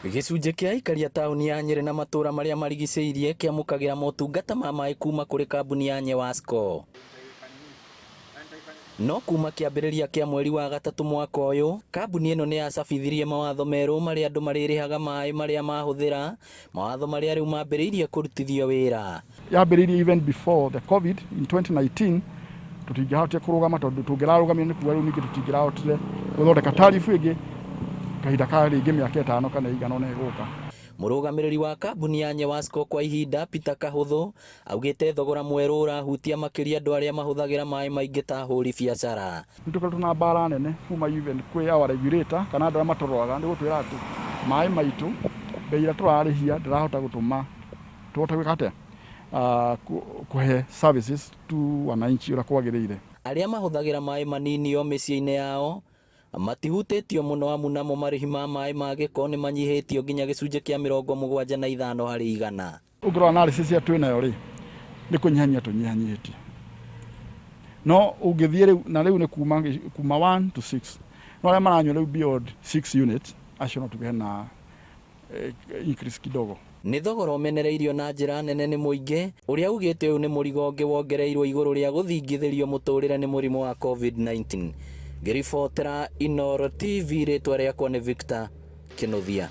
Gĩcunjĩ kĩa aikari a taũni ya Nyeri na matũra marĩa marigicĩirie kĩamũkagĩra motungata ma maĩ kuma kũrĩ kambuni ya Nyewasco. No kuma kĩambĩrĩria kĩa mweri wa gatatũ mwaka ũyũ, kambuni ĩno nĩ yacabithirie mawatho merũ marĩa andũ marĩrĩhaga maĩ marĩa mahũthĩra, mawatho marĩa rĩu mambĩrĩirie kũrutithio wĩra. Yambĩrĩirie even before the COVID in 2019, tũtingĩahotire kũrũgama tondũ tũngĩrarũgamio nĩ kuga rĩu ningĩ tũtingĩrahotire gũthondeka taribu ĩngĩ kahinda ka rĩngĩ mĩaka ĩtano kana ĩigana ũna ĩgũka. Mũrũgamĩrĩri wa kambuni ya Nyewasco kwa ihinda Peter Kahũthũ augĩte thogora mwerũ ũrahutia makĩria andũ arĩa mahũthagĩra maĩ maingĩ ta ahũri biacara. Nĩ tũkoretwo na mbara nene kuma even kwĩ our regulator kana andũ arĩa matũroraga nĩ gũtwĩra atĩ maĩ maitũ bei ĩrĩa tũrarĩhia ndĩrahota gũtũma tũhote gwĩka atĩa kũhe services tu wananchi ũrĩa kwagĩrĩire. Arĩa mahũthagĩra maĩ manini o mĩciĩ-inĩ yao matihutĩtio mũno amu namo marĩhi ma maĩ ma gĩko nĩ manyihĩtio nginya gĩcunjĩ kĩa 75 harĩ 100. Ũngĩrora analysis ya twĩnayo rĩ, nĩ kũnyihanyihia tũnyihanyihĩtie. No ũngĩthiĩ rĩu na rĩu nĩ kuma 1 to 6. No arĩa maranyua rĩu beyond 6 units acio no tũgĩe na increase kidogo. Nĩ thogora ũmenereirio na njĩra nene nĩ mũingĩ ũrĩa ugĩte ũyũ nĩ mũrigo ũngĩ wongereirwo igũrũ rĩa gũthingithĩrio mũtũrĩre nĩ mũrimũ wa COVID-19. Ngĩribotera Inooro TV, rĩtwa rĩakwa nĩ Victor Kĩnuthia.